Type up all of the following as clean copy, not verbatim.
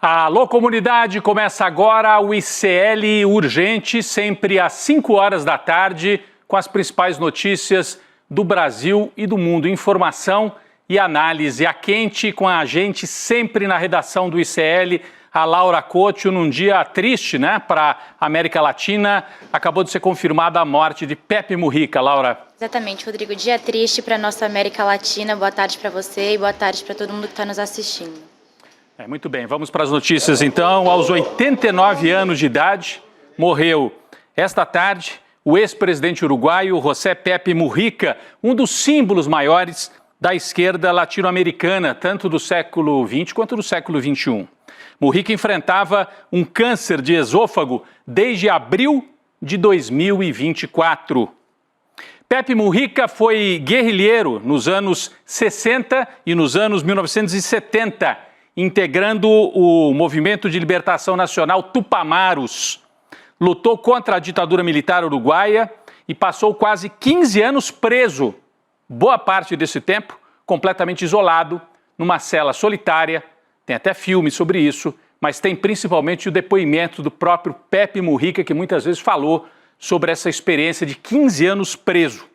Alô, comunidade! Começa agora o ICL Urgente, sempre às 5 horas da tarde, com as principais notícias do Brasil e do mundo. Informação e análise a quente com a gente, sempre na redação do ICL, a Laura Couto, num dia triste, né, para a América Latina. Acabou de ser confirmada a morte de Pepe Mujica, Laura. Exatamente, Rodrigo. Dia triste para a nossa América Latina. Boa tarde para você e boa tarde para todo mundo que está nos assistindo. Muito bem, vamos para as notícias então. Aos 89 anos de idade, morreu esta tarde o ex-presidente uruguaio José Pepe Mujica, um dos símbolos maiores da esquerda latino-americana, tanto do século XX quanto do século XXI. Mujica enfrentava um câncer de esôfago desde abril de 2024. Pepe Mujica foi guerrilheiro nos anos 60 e nos anos 1970, integrando o movimento de libertação nacional Tupamaros. Lutou contra a ditadura militar uruguaia e passou quase 15 anos preso. Boa parte desse tempo completamente isolado, numa cela solitária. Tem até filme sobre isso, mas tem principalmente o depoimento do próprio Pepe Mujica, que muitas vezes falou sobre essa experiência de 15 anos preso.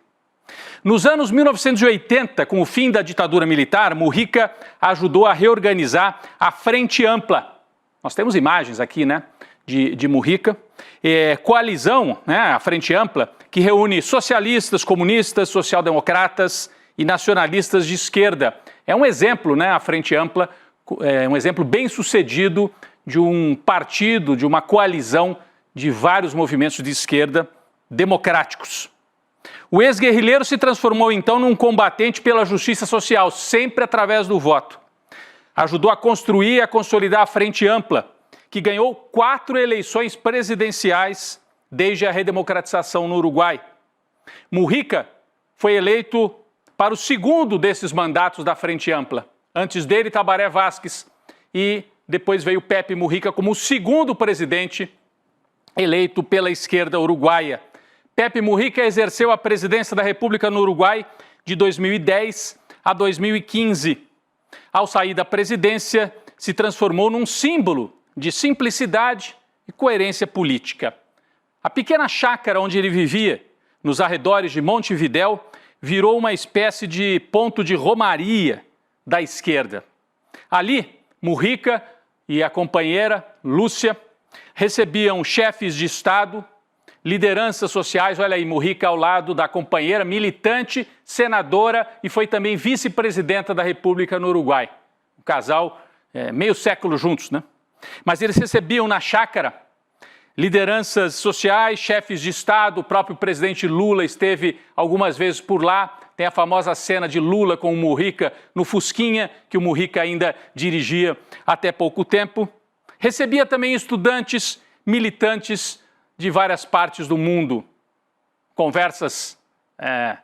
Nos anos 1980, com o fim da ditadura militar, Mujica ajudou a reorganizar a Frente Ampla. Nós temos imagens aqui, né, de Mujica. Coalizão, né, a Frente Ampla, que reúne socialistas, comunistas, social-democratas e nacionalistas de esquerda. É um exemplo, né, a Frente Ampla, é um exemplo bem sucedido de um partido, de uma coalizão de vários movimentos de esquerda democráticos. O ex-guerrilheiro se transformou então num combatente pela justiça social, sempre através do voto. Ajudou a construir e a consolidar a Frente Ampla, que ganhou 4 eleições presidenciais desde a redemocratização no Uruguai. Mujica foi eleito para o segundo desses mandatos da Frente Ampla. Antes dele, Tabaré Vázquez, e depois veio Pepe Mujica como o segundo presidente eleito pela esquerda uruguaia. Pepe Mujica exerceu a presidência da República no Uruguai de 2010 a 2015. Ao sair da presidência, se transformou num símbolo de simplicidade e coerência política. A pequena chácara onde ele vivia, nos arredores de Montevidéu, virou uma espécie de ponto de romaria da esquerda. Ali, Mujica e a companheira, Lúcia, recebiam chefes de Estado, lideranças sociais. Olha aí, Mujica ao lado da companheira, militante, senadora e foi também vice-presidenta da República no Uruguai. Um casal meio século juntos, né? Mas eles recebiam na chácara lideranças sociais, chefes de Estado, o próprio presidente Lula esteve algumas vezes por lá. Tem a famosa cena de Lula com o Mujica no Fusquinha, que o Mujica ainda dirigia até pouco tempo. Recebia também estudantes, militantes de várias partes do mundo, conversas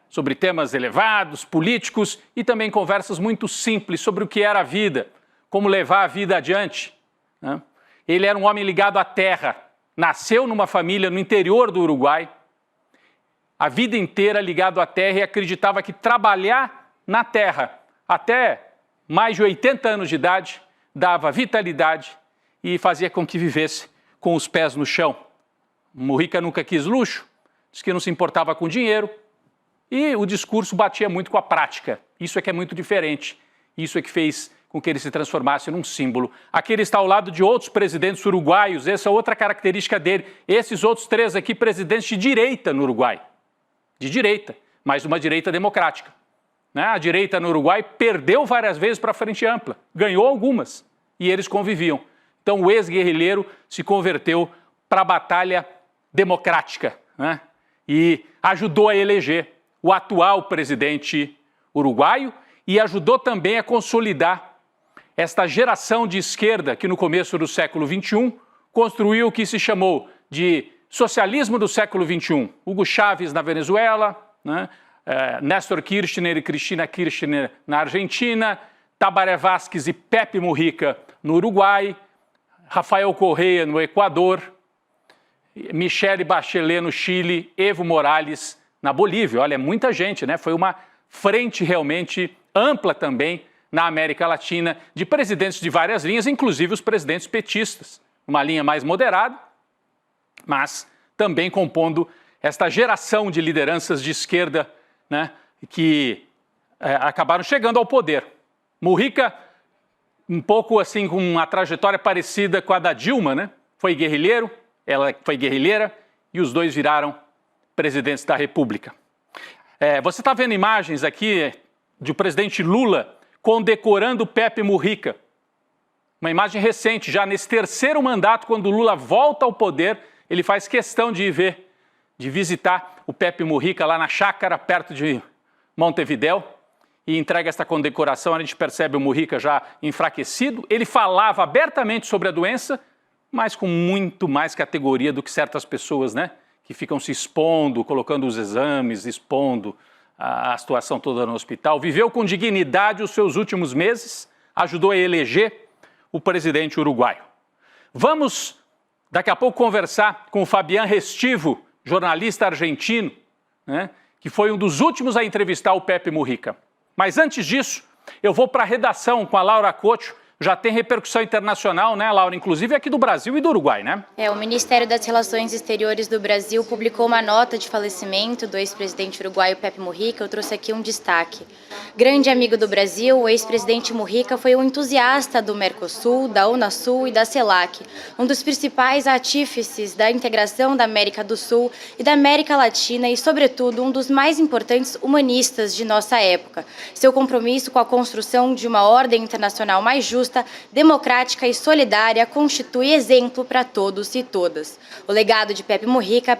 sobre temas elevados, políticos e também conversas muito simples sobre o que era a vida, como levar a vida adiante, né? Ele era um homem ligado à terra, nasceu numa família no interior do Uruguai, a vida inteira ligado à terra e acreditava que trabalhar na terra até mais de 80 anos de idade dava vitalidade e fazia com que vivesse com os pés no chão. Mujica nunca quis luxo, disse que não se importava com dinheiro e o discurso batia muito com a prática. Isso é que é muito diferente. Isso é que fez com que ele se transformasse num símbolo. Aqui ele está ao lado de outros presidentes uruguaios, essa é outra característica dele. Esses outros 3 aqui, presidentes de direita no Uruguai. De direita, mas uma direita democrática, né? A direita no Uruguai perdeu várias vezes para a Frente Ampla, ganhou algumas e eles conviviam. Então o ex-guerrilheiro se converteu para a batalha democrática, né? E ajudou a eleger o atual presidente uruguaio e ajudou também a consolidar esta geração de esquerda que no começo do século XXI construiu o que se chamou de socialismo do século XXI. Hugo Chávez na Venezuela, né? Néstor Kirchner e Cristina Kirchner na Argentina, Tabaré Vázquez e Pepe Mujica no Uruguai, Rafael Correa no Equador, Michelle Bachelet no Chile, Evo Morales na Bolívia. Olha, é muita gente, né? Foi uma frente realmente ampla também na América Latina de presidentes de várias linhas, inclusive os presidentes petistas. Uma linha mais moderada, mas também compondo esta geração de lideranças de esquerda, né, que acabaram chegando ao poder. Mujica, um pouco assim com uma trajetória parecida com a da Dilma, né? Foi guerrilheiro, ela foi guerrilheira e os dois viraram presidentes da República. Você está vendo imagens aqui do presidente Lula condecorando Pepe Mujica. Uma imagem recente, já nesse terceiro mandato, quando Lula volta ao poder, ele faz questão de ir ver, de visitar o Pepe Mujica lá na chácara, perto de Montevidéu, e entrega esta condecoração. A gente percebe o Mujica já enfraquecido. Ele falava abertamente sobre a doença, mas com muito mais categoria do que certas pessoas, né? Que ficam se expondo, colocando os exames, expondo a situação toda no hospital. Viveu com dignidade os seus últimos meses, ajudou a eleger o presidente uruguaio. Vamos, daqui a pouco, conversar com o Fabián Restivo, jornalista argentino, né, que foi um dos últimos a entrevistar o Pepe Mujica. Mas antes disso, eu vou para a redação com a Laura Cocho. Já tem repercussão internacional, né, Laura? Inclusive aqui do Brasil e do Uruguai, né? O Ministério das Relações Exteriores do Brasil publicou uma nota de falecimento do ex-presidente uruguaio Pepe Mujica. Eu trouxe aqui um destaque. Grande amigo do Brasil, o ex-presidente Mujica foi um entusiasta do Mercosul, da Unasul e da CELAC, um dos principais artífices da integração da América do Sul e da América Latina e, sobretudo, um dos mais importantes humanistas de nossa época. Seu compromisso com a construção de uma ordem internacional mais justa, democrática e solidária constitui exemplo para todos e todas. O legado de Pepe Mujica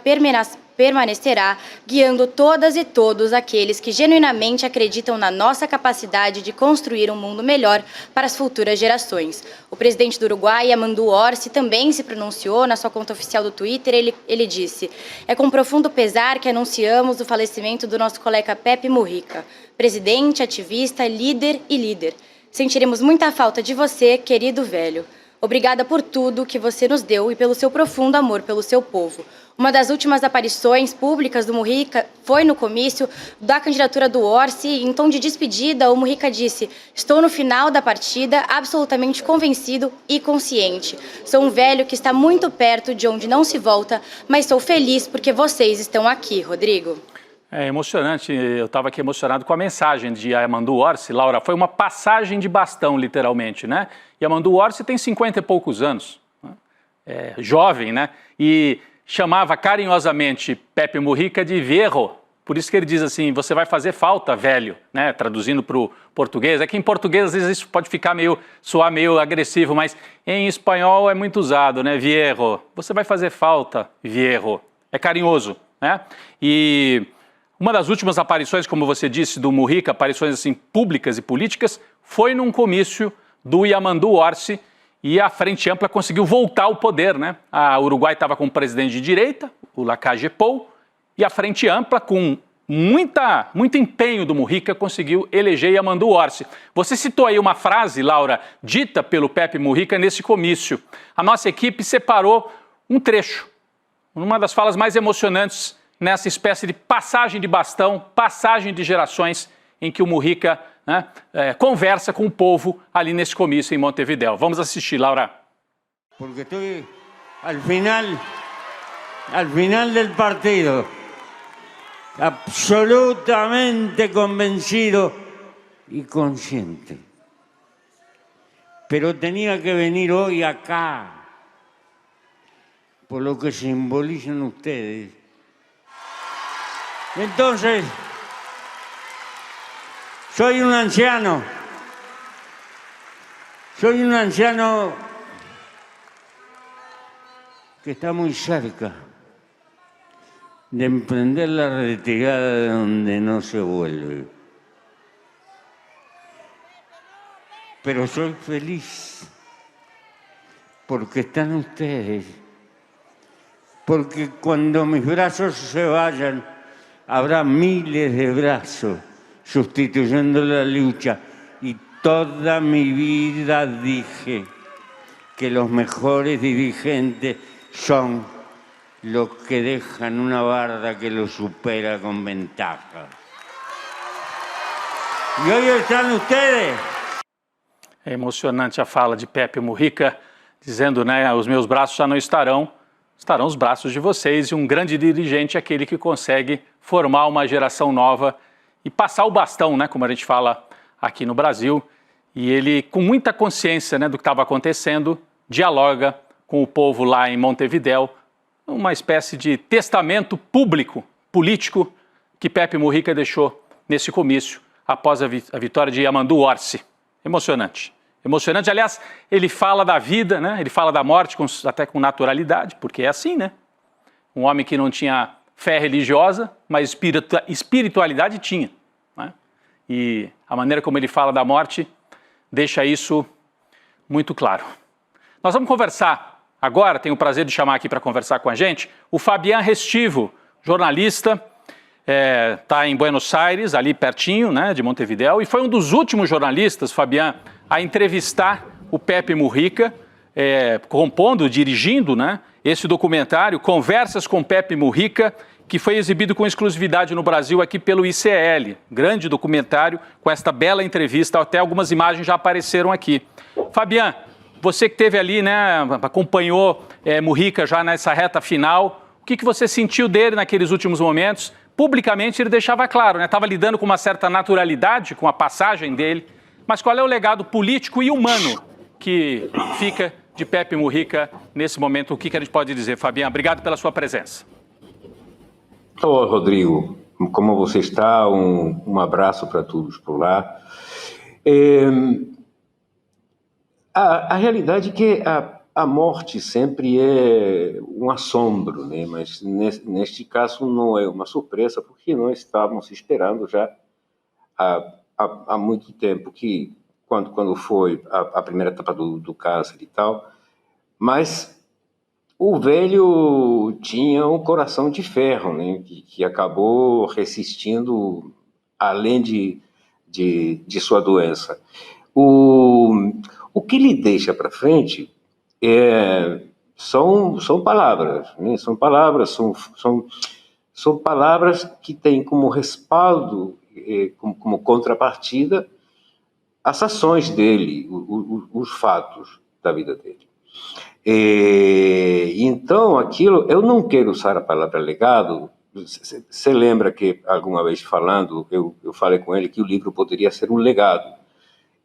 permanecerá guiando todas e todos aqueles que genuinamente acreditam na nossa capacidade de construir um mundo melhor para as futuras gerações. O presidente do Uruguai, Yamandu Orsi, também se pronunciou na sua conta oficial do Twitter. Ele disse: "É com profundo pesar que anunciamos o falecimento do nosso colega Pepe Mujica, presidente, ativista, líder e líder. Sentiremos muita falta de você, querido velho. Obrigada por tudo que você nos deu e pelo seu profundo amor pelo seu povo." Uma das últimas aparições públicas do Mujica foi no comício da candidatura do Orsi. Em tom de despedida, o Mujica disse: "Estou no final da partida, absolutamente convencido e consciente. Sou um velho que está muito perto de onde não se volta, mas sou feliz porque vocês estão aqui", Rodrigo. É emocionante, eu estava aqui emocionado com a mensagem de Yamandu Orsi. Laura, foi uma passagem de bastão, literalmente, né? Yamandu Orsi tem 50 e poucos anos, né? Jovem, né? E chamava carinhosamente Pepe Mujica de viejo. Por isso que ele diz assim: "Você vai fazer falta, velho", né? Traduzindo para o português. É que em português às vezes isso pode soar meio agressivo, mas em espanhol é muito usado, né? Viejo. Você vai fazer falta, viejo. É carinhoso, né? E uma das últimas aparições, como você disse, do Mujica, aparições assim públicas e políticas, foi num comício do Yamandu Orsi, e a Frente Ampla conseguiu voltar ao poder, né? A Uruguai estava com um presidente de direita, o Lacalle Pou, e a Frente Ampla, com muito empenho do Mujica, conseguiu eleger Yamandu Orsi. Você citou aí uma frase, Laura, dita pelo Pepe Mujica nesse comício. A nossa equipe separou um trecho, uma das falas mais emocionantes nessa espécie de passagem de bastão, passagem de gerações, em que o Mujica, né, conversa com o povo ali nesse comício em Montevidéu. Vamos assistir, Laura. Porque estou al final del partido, absolutamente convencido y consciente. Pero tenía que venir hoy acá, por lo que simbolizan ustedes. Entonces, soy un anciano que está muy cerca de emprender la retirada de donde no se vuelve. Pero soy feliz porque están ustedes, porque cuando mis brazos se vayan, habrá miles de brazos sustituyendo la lucha. Y toda mi vida dije que los mejores dirigentes son los que dejan una barda que los supera con ventaja. Y hoy están ustedes. É emocionante a fala de Pepe Mujica, dizendo, né, os meus braços já não estarão os braços de vocês, e um grande dirigente é aquele que consegue formar uma geração nova e passar o bastão, né, como a gente fala aqui no Brasil, e ele, com muita consciência, né, do que estava acontecendo, dialoga com o povo lá em Montevidéu, uma espécie de testamento público, político, que Pepe Mujica deixou nesse comício, após a vitória de Yamandu Orsi. Emocionante. Emocionante. Aliás, ele fala da vida, né? Ele fala da morte até com naturalidade, porque é assim, né? Um homem que não tinha fé religiosa, mas espiritualidade tinha, né? E a maneira como ele fala da morte deixa isso muito claro. Nós vamos conversar agora, tenho o prazer de chamar aqui para conversar com a gente, o Fabián Restivo, jornalista, está em Buenos Aires, ali pertinho, né, de Montevidéu, e foi um dos últimos jornalistas, Fabián, a entrevistar o Pepe Mujica, dirigindo, né, esse documentário, Conversas com Pepe Mujica, que foi exibido com exclusividade no Brasil aqui pelo ICL. Grande documentário com esta bela entrevista, até algumas imagens já apareceram aqui. Fabián, você que esteve ali, né, acompanhou Mujica já nessa reta final, o que você sentiu dele naqueles últimos momentos? Publicamente ele deixava claro, né, estava lidando com uma certa naturalidade com a passagem dele, mas qual é o legado político e humano que fica de Pepe Mujica nesse momento? O que a gente pode dizer, Fabián? Obrigado pela sua presença. Olá, Rodrigo. Como você está? Um abraço para todos por lá. A realidade é que a morte sempre é um assombro, né? Mas neste caso não é uma surpresa, porque nós estávamos esperando já há muito tempo, que quando foi a primeira etapa do câncer e tal, mas o velho tinha um coração de ferro, né? Que acabou resistindo além de sua doença. O que ele deixa para frente são palavras, né? São palavras que têm como respaldo, como contrapartida, as ações dele, os fatos da vida dele. Então, aquilo, eu não quero usar a palavra legado. Você lembra que alguma vez falando, eu falei com ele que o livro poderia ser um legado,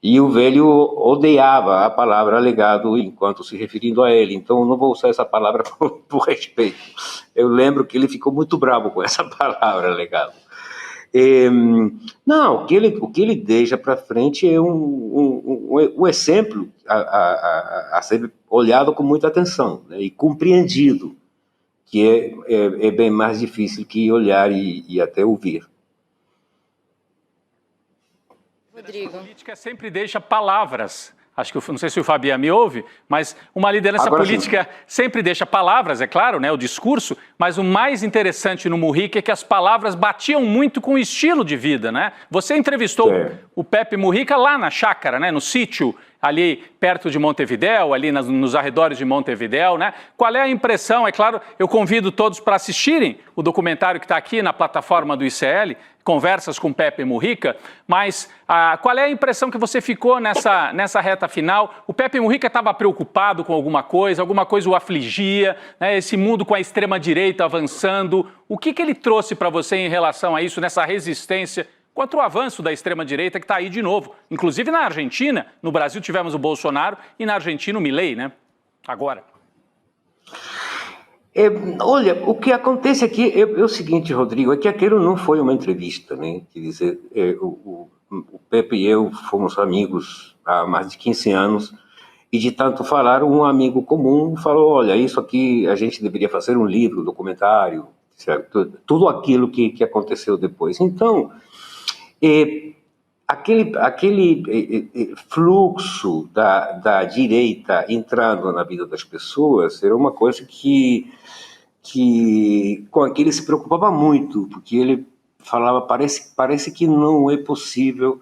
e o velho odiava a palavra legado enquanto se referindo a ele, então eu não vou usar essa palavra por respeito. Eu lembro que ele ficou muito bravo com essa palavra legado. Não, o que ele deixa para frente é um exemplo a ser olhado com muita atenção, né, e compreendido, que é bem mais difícil que olhar e até ouvir. Rodrigo. A política sempre deixa palavras. Acho que, não sei se o Fabián me ouve, mas uma liderança Agora política sim. sempre deixa palavras, é claro, né, o discurso, mas o mais interessante no Mujica é que as palavras batiam muito com o estilo de vida, né? Você entrevistou o Pepe Mujica lá na chácara, né, no sítio, ali perto de Montevidéu, ali nos arredores de Montevidéu, né? Qual é a impressão? É claro, eu convido todos para assistirem o documentário que está aqui na plataforma do ICL, Conversas com Pepe Mujica, mas qual é a impressão que você ficou nessa reta final? O Pepe Mujica estava preocupado com alguma coisa o afligia, né? Esse mundo com a extrema-direita avançando, o que ele trouxe para você em relação a isso, nessa resistência contra o avanço da extrema-direita que está aí de novo? Inclusive na Argentina, no Brasil tivemos o Bolsonaro e na Argentina o Milei, né? Agora. Olha, o que acontece aqui é o seguinte, Rodrigo, é que aquilo não foi uma entrevista, né? Quer dizer, o Pepe e eu fomos amigos há mais de 15 anos, e de tanto falar, um amigo comum falou, olha, isso aqui a gente deveria fazer um livro, um documentário, certo? Tudo aquilo que aconteceu depois. Então, aquele fluxo da direita entrando na vida das pessoas era uma coisa com que ele se preocupava muito, porque ele falava, parece que não é possível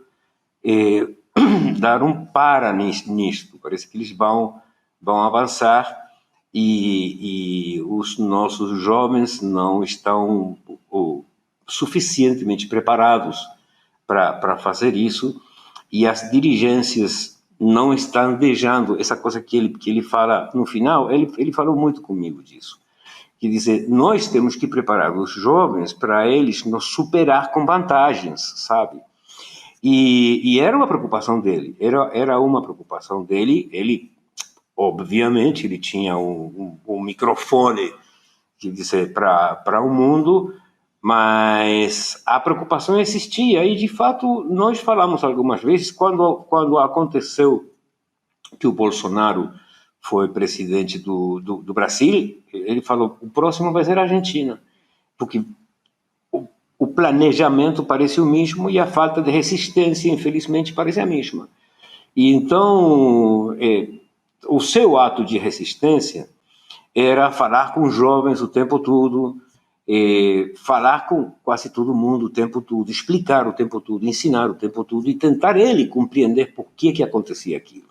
dar um para nisto, parece que eles vão avançar e os nossos jovens não estão suficientemente preparados para fazer isso, e as dirigências não estão deixando essa coisa que ele fala no final. Ele falou muito comigo disso. Quer dizer, nós temos que preparar os jovens para eles nos superar com vantagens, sabe? E era uma preocupação dele, era uma preocupação dele. Ele, obviamente, ele tinha um microfone, quer dizer, para o mundo, mas a preocupação existia. E, de fato, nós falamos algumas vezes, quando aconteceu que o Bolsonaro foi presidente do Brasil, ele falou, o próximo vai ser a Argentina, porque o planejamento parece o mesmo e a falta de resistência, infelizmente, parece a mesma. E então, o seu ato de resistência era falar com jovens o tempo todo, falar com quase todo mundo o tempo todo, explicar o tempo todo, ensinar o tempo todo e tentar ele compreender por que acontecia aquilo.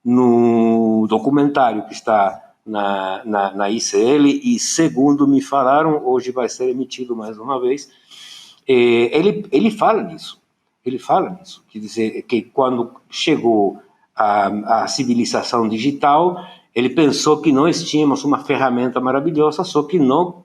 No documentário que está na ICL, e segundo me falaram, hoje vai ser emitido mais uma vez, ele fala nisso. Ele fala nisso. Quer dizer, que quando chegou a civilização digital, ele pensou que nós tínhamos uma ferramenta maravilhosa, só que não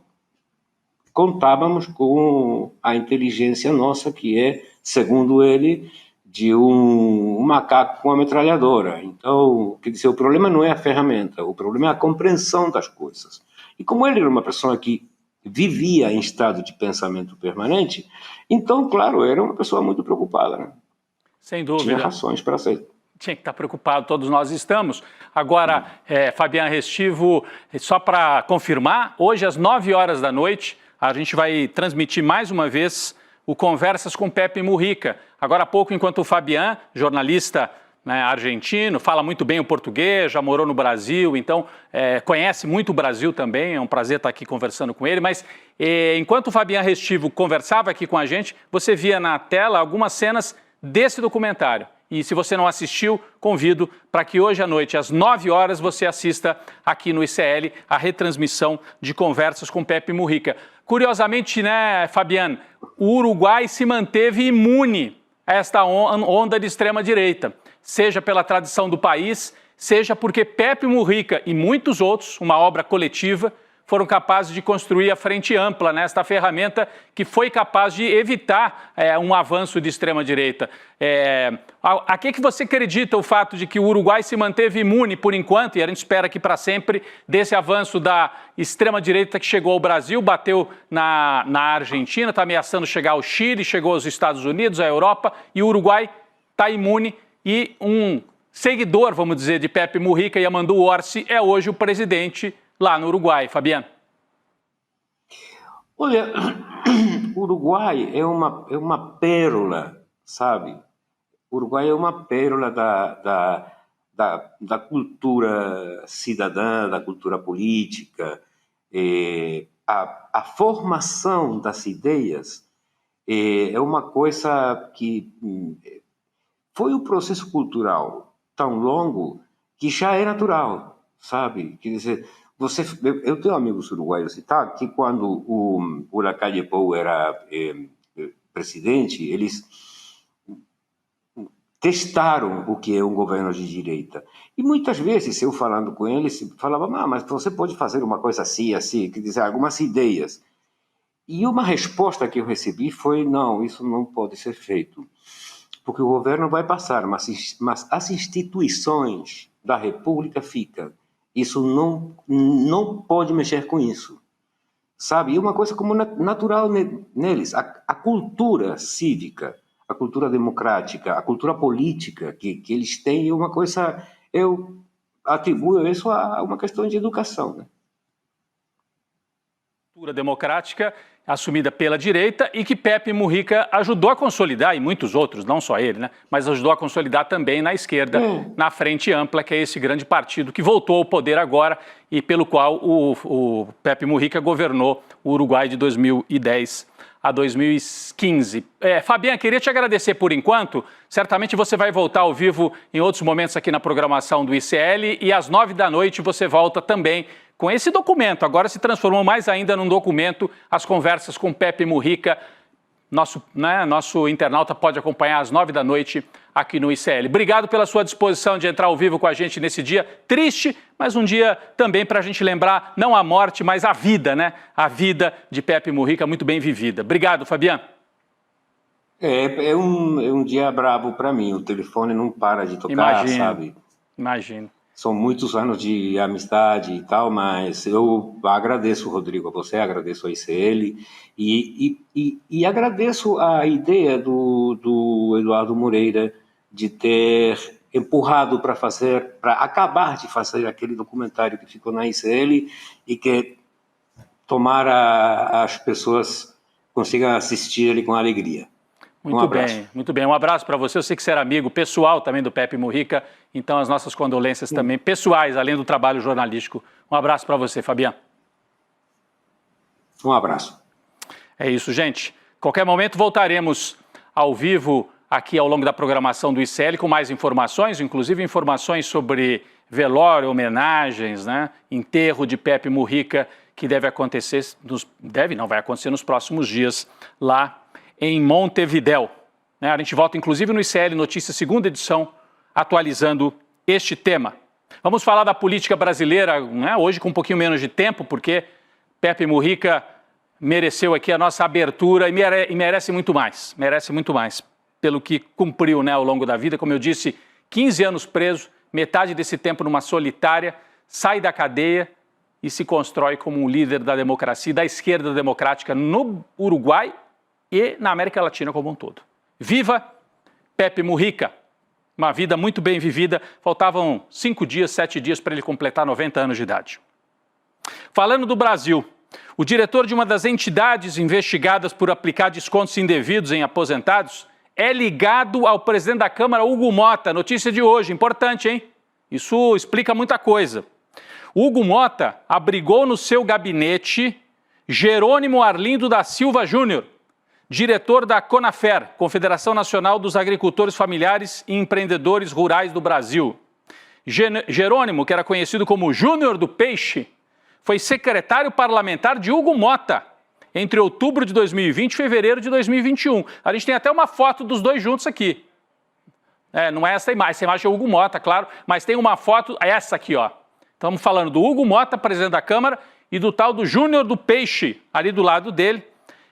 contávamos com a inteligência nossa, que é, segundo ele, de um macaco com uma metralhadora. Então, quer dizer, o problema não é a ferramenta, o problema é a compreensão das coisas. E como ele era uma pessoa que vivia em estado de pensamento permanente, então, claro, era uma pessoa muito preocupada, né? Sem dúvida. Tinha razões para ser. Tinha que estar preocupado, todos nós estamos. Agora, Fabian Restivo, só para confirmar, hoje às 9 horas da noite, a gente vai transmitir mais uma vez o Conversas com Pepe Mujica. Agora há pouco, enquanto o Fabian, jornalista, né, argentino, fala muito bem o português, já morou no Brasil, então conhece muito o Brasil também, é um prazer estar aqui conversando com ele, mas enquanto o Fabian Restivo conversava aqui com a gente, você via na tela algumas cenas desse documentário. E se você não assistiu, convido para que hoje à noite, às 9 horas, você assista aqui no ICL a retransmissão de Conversas com Pepe Mujica. Curiosamente, né, Fabian, o Uruguai se manteve imune a esta onda de extrema-direita, seja pela tradição do país, seja porque Pepe Mujica e muitos outros, uma obra coletiva, foram capazes de construir a frente ampla, né, esta ferramenta que foi capaz de evitar um avanço de extrema-direita. A que você acredita o fato de que o Uruguai se manteve imune por enquanto, e a gente espera que para sempre, desse avanço da extrema-direita que chegou ao Brasil, bateu na Argentina, está ameaçando chegar ao Chile, chegou aos Estados Unidos, à Europa, e o Uruguai está imune, e um seguidor, vamos dizer, de Pepe Mujica, Yamandu Orsi, é hoje o presidente lá no Uruguai, Fabian? Olha, o Uruguai é uma pérola, sabe? O Uruguai é uma pérola da cultura cidadã, da cultura política. A formação das ideias é uma coisa que foi um processo cultural tão longo que já é natural, sabe? Quer dizer, eu tenho amigos uruguaios e tal, que quando o Lacalle Pou era presidente, eles testaram o que é um governo de direita. E muitas vezes, eu falando com eles, falava, mas você pode fazer uma coisa assim, quer dizer, algumas ideias. E uma resposta que eu recebi foi, não, isso não pode ser feito, porque o governo vai passar, mas as instituições da República ficam. Isso não pode mexer com isso, sabe? E uma coisa como natural neles, a cultura cívica, a cultura democrática, a cultura política que eles têm é uma coisa, eu atribuo isso a uma questão de educação, né? Cultura democrática assumida pela direita e que Pepe Mujica ajudou a consolidar, e muitos outros, não só ele, né, mas ajudou a consolidar também na esquerda, na Frente Ampla, que é esse grande partido que voltou ao poder agora e pelo qual o Pepe Mujica governou o Uruguai de 2010 a 2015. Fabian, queria te agradecer por enquanto. Certamente você vai voltar ao vivo em outros momentos aqui na programação do ICL e às 9 da noite você volta também com esse documento. Agora se transformou mais ainda num documento, as conversas com Pepe Mujica. nosso internauta pode acompanhar às 9 da noite aqui no ICL. Obrigado pela sua disposição de entrar ao vivo com a gente nesse dia triste, mas um dia também para a gente lembrar não a morte, mas a vida, né? A vida de Pepe Mujica muito bem vivida. Obrigado, Fabian. É um dia brabo para mim, o telefone não para de tocar, sabe? Imagino. São muitos anos de amizade e tal, mas eu agradeço, Rodrigo, a você, agradeço a ICL e agradeço a ideia do Eduardo Moreira de ter empurrado para acabar de fazer aquele documentário que ficou na ICL e que tomara as pessoas consigam assistir ele com alegria. Muito bem. Um abraço para você. Eu sei que você era amigo pessoal também do Pepe Mujica, então as nossas condolências também pessoais, além do trabalho jornalístico. Um abraço para você, Fabian. Um abraço. É isso, gente. Qualquer momento voltaremos ao vivo aqui ao longo da programação do ICL com mais informações, inclusive informações sobre velório, homenagens, né? Enterro de Pepe Mujica, que vai acontecer nos próximos dias lá em Montevidéu. A gente volta, inclusive, no ICL Notícias, segunda edição, atualizando este tema. Vamos falar da política brasileira, né? Hoje com um pouquinho menos de tempo, porque Pepe Mujica mereceu aqui a nossa abertura e merece muito mais. Merece muito mais, pelo que cumpriu, né, ao longo da vida. Como eu disse, 15 anos preso, metade desse tempo numa solitária, sai da cadeia e se constrói como um líder da democracia, da esquerda democrática no Uruguai e na América Latina como um todo. Viva Pepe Mujica! Uma vida muito bem vivida. Faltavam 7 dias para ele completar 90 anos de idade. Falando do Brasil, o diretor de uma das entidades investigadas por aplicar descontos indevidos em aposentados é ligado ao presidente da Câmara, Hugo Motta. Notícia de hoje, importante, hein? Isso explica muita coisa. Hugo Motta abrigou no seu gabinete Jerônimo Arlindo da Silva Júnior, diretor da CONAFER, Confederação Nacional dos Agricultores Familiares e Empreendedores Rurais do Brasil. Jerônimo, que era conhecido como Júnior do Peixe, foi secretário parlamentar de Hugo Motta entre outubro de 2020 e fevereiro de 2021. A gente tem até uma foto dos dois juntos aqui. Não é essa imagem é o Hugo Motta, claro, mas tem uma foto, essa aqui, ó. Estamos falando do Hugo Motta, presidente da Câmara, e do tal do Júnior do Peixe, ali do lado dele,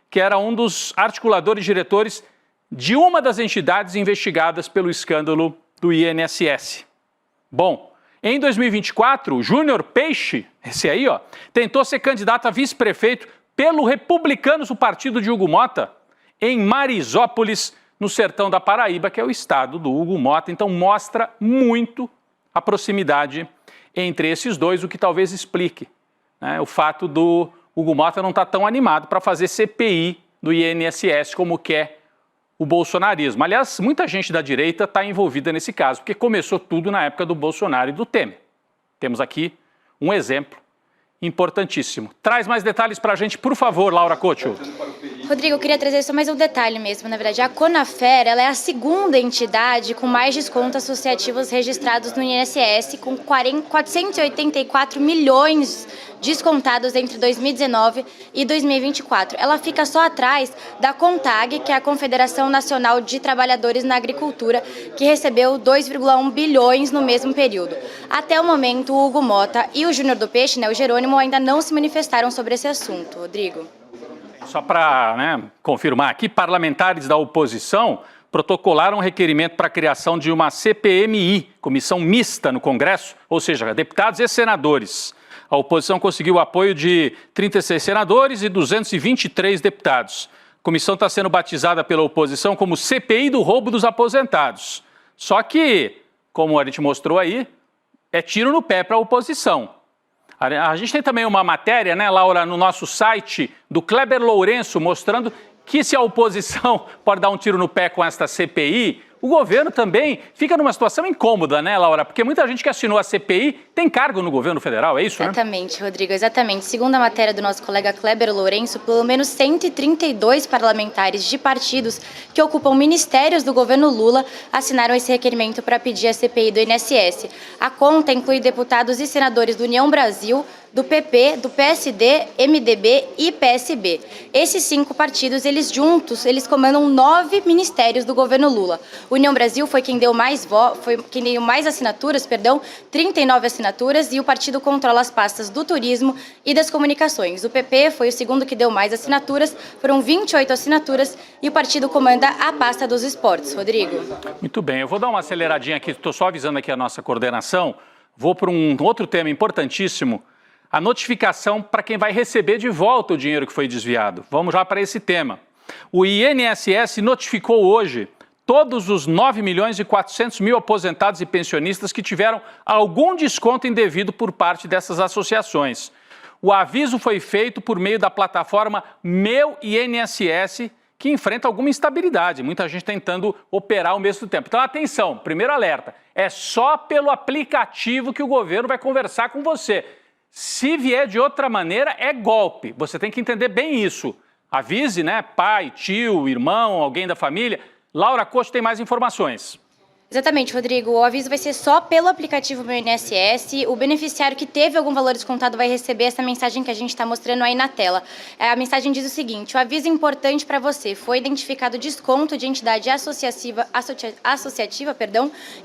que era um dos articuladores diretores de uma das entidades investigadas pelo escândalo do INSS. Bom, em 2024, o Júnior Peixe, esse aí, ó, tentou ser candidato a vice-prefeito pelo Republicanos, o partido de Hugo Motta, em Marisópolis, no sertão da Paraíba, que é o estado do Hugo Motta. Então mostra muito a proximidade entre esses dois, o que talvez explique, né, o fato do Hugo Motta não está tão animado para fazer CPI do INSS como quer o bolsonarismo. Aliás, muita gente da direita está envolvida nesse caso, porque começou tudo na época do Bolsonaro e do Temer. Temos aqui um exemplo importantíssimo. Traz mais detalhes para a gente, por favor, Laura Couto. Rodrigo, eu queria trazer só mais um detalhe mesmo. Na verdade, a CONAFER ela é a segunda entidade com mais descontos associativos registrados no INSS, com 484 milhões descontados entre 2019 e 2024. Ela fica só atrás da CONTAG, que é a Confederação Nacional de Trabalhadores na Agricultura, que recebeu 2,1 bilhões no mesmo período. Até o momento, o Hugo Motta e o Júnior do Peixe, né, o Jerônimo, ainda não se manifestaram sobre esse assunto. Rodrigo. Só para confirmar aqui, parlamentares da oposição protocolaram um requerimento para a criação de uma CPMI, comissão mista no Congresso, ou seja, deputados e senadores. A oposição conseguiu o apoio de 36 senadores e 223 deputados. A comissão está sendo batizada pela oposição como CPI do roubo dos aposentados. Só que, como a gente mostrou aí, é tiro no pé para a oposição. A gente tem também uma matéria, né, Laura, no nosso site, do Kleber Lourenço, mostrando que se a oposição pode dar um tiro no pé com esta CPI, o governo também fica numa situação incômoda, né, Laura? Porque muita gente que assinou a CPI tem cargo no governo federal, é isso, né? Exatamente, Rodrigo, exatamente. Segundo a matéria do nosso colega Kleber Lourenço, pelo menos 132 parlamentares de partidos que ocupam ministérios do governo Lula assinaram esse requerimento para pedir a CPI do INSS. A conta inclui deputados e senadores do União Brasil, do PP, do PSD, MDB e PSB. Esses 5 partidos, eles juntos, eles comandam 9 ministérios do governo Lula. União Brasil foi quem deu mais assinaturas, 39 assinaturas, e o partido controla as pastas do turismo e das comunicações. O PP foi o segundo que deu mais assinaturas, foram 28 assinaturas, e o partido comanda a pasta dos esportes. Rodrigo. Muito bem, eu vou dar uma aceleradinha aqui, estou só avisando aqui a nossa coordenação, vou para um outro tema importantíssimo, a notificação para quem vai receber de volta o dinheiro que foi desviado. Vamos já para esse tema. O INSS notificou hoje todos os 9.400.000 aposentados e pensionistas que tiveram algum desconto indevido por parte dessas associações. O aviso foi feito por meio da plataforma Meu INSS, que enfrenta alguma instabilidade, muita gente tentando operar ao mesmo tempo. Então, atenção, primeiro alerta, é só pelo aplicativo que o governo vai conversar com você. Se vier de outra maneira, é golpe. Você tem que entender bem isso. Avise, né, pai, tio, irmão, alguém da família. Laura Costa tem mais informações. Exatamente, Rodrigo. O aviso vai ser só pelo aplicativo Meu INSS. O beneficiário que teve algum valor descontado vai receber essa mensagem que a gente está mostrando aí na tela. A mensagem diz o seguinte: o aviso importante para você. Foi identificado desconto de entidade associativa,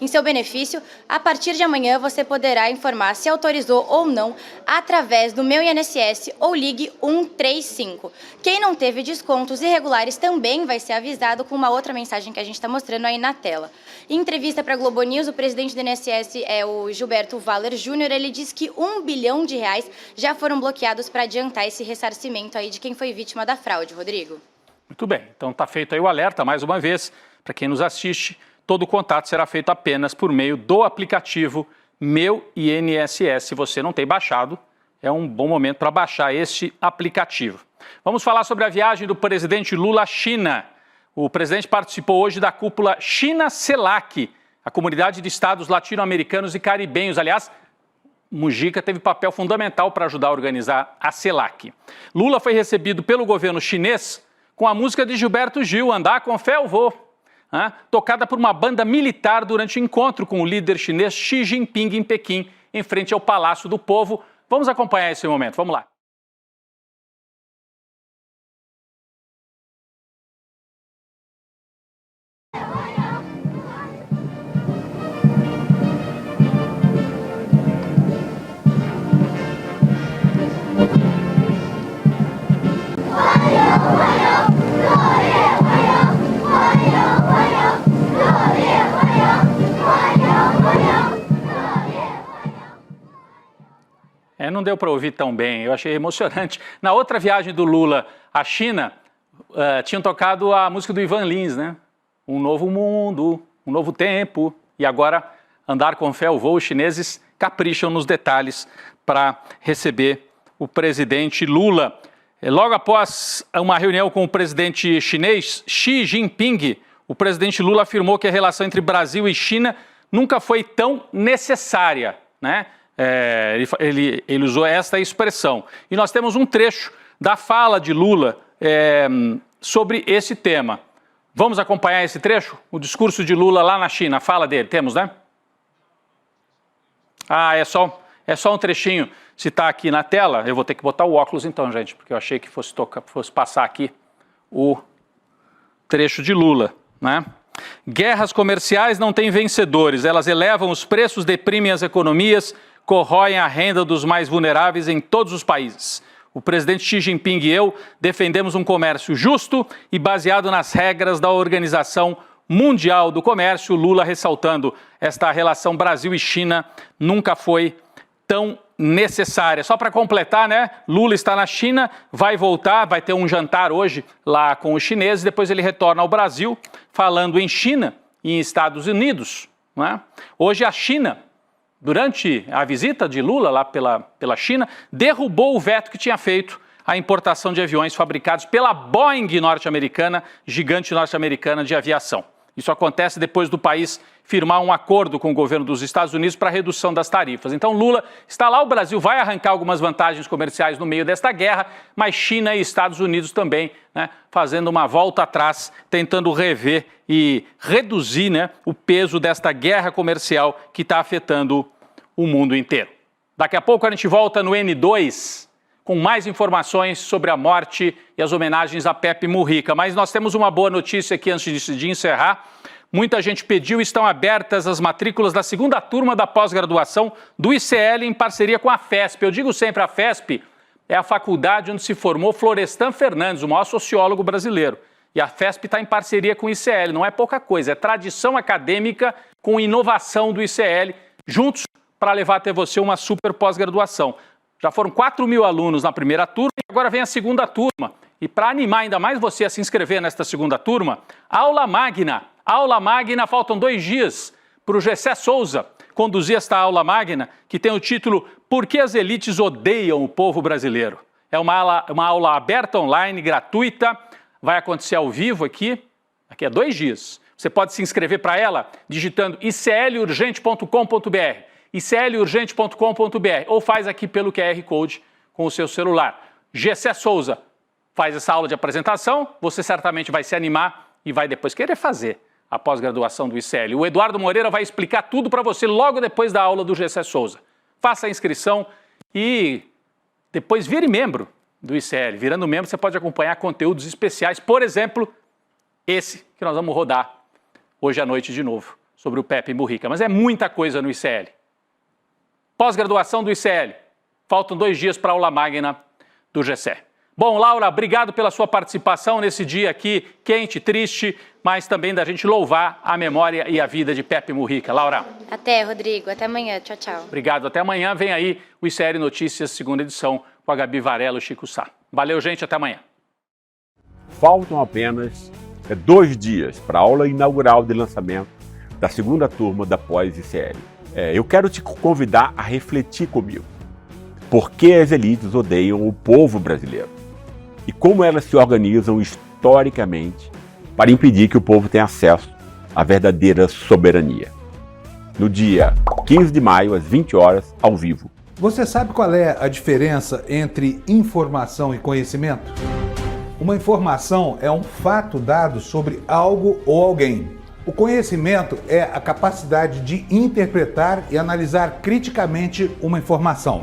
em seu benefício. A partir de amanhã você poderá informar se autorizou ou não através do Meu INSS ou ligue 135. Quem não teve descontos irregulares também vai ser avisado com uma outra mensagem que a gente está mostrando aí na tela. Em entrevista para a Globo News, o presidente do INSS, o Gilberto Valler Júnior, ele disse que R$1 bilhão já foram bloqueados para adiantar esse ressarcimento aí de quem foi vítima da fraude, Rodrigo. Muito bem, então está feito aí o alerta, mais uma vez, para quem nos assiste, todo o contato será feito apenas por meio do aplicativo Meu INSS. Se você não tem baixado, é um bom momento para baixar este aplicativo. Vamos falar sobre a viagem do presidente Lula à China. O presidente participou hoje da cúpula China-CELAC, a comunidade de estados latino-americanos e caribenhos. Aliás, Mujica teve papel fundamental para ajudar a organizar a CELAC. Lula foi recebido pelo governo chinês com a música de Gilberto Gil, Andar com Fé Eu Vou, tocada por uma banda militar durante o encontro com o líder chinês Xi Jinping em Pequim, em frente ao Palácio do Povo. Vamos acompanhar esse momento, vamos lá. Não deu para ouvir tão bem, eu achei emocionante. Na outra viagem do Lula à China, tinham tocado a música do Ivan Lins, né? Um novo mundo, um novo tempo. E agora, Andar com Fé Eu Vou, os chineses capricham nos detalhes para receber o presidente Lula. Logo após uma reunião com o presidente chinês Xi Jinping, o presidente Lula afirmou que a relação entre Brasil e China nunca foi tão necessária, né? Ele usou esta expressão. E nós temos um trecho da fala de Lula sobre esse tema. Vamos acompanhar esse trecho? O discurso de Lula lá na China, a fala dele. Temos, né? É só um trechinho. Se está aqui na tela, eu vou ter que botar o óculos então, gente, porque eu achei que fosse passar aqui o trecho de Lula, né? Guerras comerciais não têm vencedores, elas elevam os preços, deprimem as economias, corroem a renda dos mais vulneráveis em todos os países. O presidente Xi Jinping e eu defendemos um comércio justo e baseado nas regras da Organização Mundial do Comércio. Lula ressaltando esta relação Brasil e China nunca foi tão necessária. Só para completar, né? Lula está na China, vai voltar, vai ter um jantar hoje lá com os chineses, depois ele retorna ao Brasil, falando em China e em Estados Unidos, né? Hoje a China, durante a visita de Lula lá pela China, derrubou o veto que tinha feito a importação de aviões fabricados pela Boeing norte-americana, gigante norte-americana de aviação. Isso acontece depois do país firmar um acordo com o governo dos Estados Unidos para a redução das tarifas. Então Lula está lá, o Brasil vai arrancar algumas vantagens comerciais no meio desta guerra, mas China e Estados Unidos também, né, fazendo uma volta atrás, tentando rever e reduzir, né, o peso desta guerra comercial que está afetando o mundo inteiro. Daqui a pouco a gente volta no N2 com mais informações sobre a morte e as homenagens a Pepe Mujica. Mas nós temos uma boa notícia aqui antes de encerrar. Muita gente pediu, estão abertas as matrículas da segunda turma da pós-graduação do ICL em parceria com a FESP. Eu digo sempre, a FESP é a faculdade onde se formou Florestan Fernandes, o maior sociólogo brasileiro. E a FESP está em parceria com o ICL, não é pouca coisa, é tradição acadêmica com inovação do ICL, juntos para levar até você uma super pós-graduação. Já foram 4.000 alunos na primeira turma e agora vem a segunda turma. E para animar ainda mais você a se inscrever nesta segunda turma, aula magna. Aula magna, faltam 2 dias para o Gessé Souza conduzir esta aula magna, que tem o título Por que as elites odeiam o povo brasileiro? É uma aula aberta online, gratuita, vai acontecer ao vivo aqui a 2 dias. Você pode se inscrever para ela digitando iclurgente.com.br, iclurgente.com.br, ou faz aqui pelo QR Code com o seu celular. Gessé Souza faz essa aula de apresentação, você certamente vai se animar e vai depois querer fazer a pós-graduação do ICL. O Eduardo Moreira vai explicar tudo para você logo depois da aula do Gessé Souza. Faça a inscrição e depois vire membro do ICL. Virando membro, você pode acompanhar conteúdos especiais, por exemplo, esse que nós vamos rodar hoje à noite de novo, sobre o Pepe Mujica. Mas é muita coisa no ICL. Pós-graduação do ICL. Faltam 2 dias para a aula magna do Gessé. Bom, Laura, obrigado pela sua participação nesse dia aqui, quente, triste, mas também da gente louvar a memória e a vida de Pepe Mujica. Laura. Até, Rodrigo. Até amanhã. Tchau, tchau. Obrigado. Até amanhã. Vem aí o ICL Notícias, segunda edição, com a Gabi Varela e Chico Sá. Valeu, gente. Até amanhã. Faltam apenas 2 dias para a aula inaugural de lançamento da segunda turma da pós-ICL. Eu quero te convidar a refletir comigo. Por que as elites odeiam o povo brasileiro? E como elas se organizam historicamente para impedir que o povo tenha acesso à verdadeira soberania. No dia 15 de maio, às 20 horas, ao vivo. Você sabe qual é a diferença entre informação e conhecimento? Uma informação é um fato dado sobre algo ou alguém. O conhecimento é a capacidade de interpretar e analisar criticamente uma informação.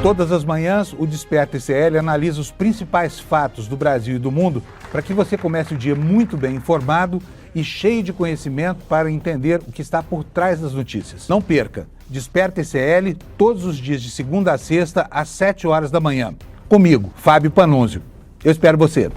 Todas as manhãs, o Desperta ICL analisa os principais fatos do Brasil e do mundo para que você comece o dia muito bem informado e cheio de conhecimento para entender o que está por trás das notícias. Não perca! Desperta ICL todos os dias de segunda a sexta às 7 horas da manhã. Comigo, Fábio Panunzio. Eu espero você.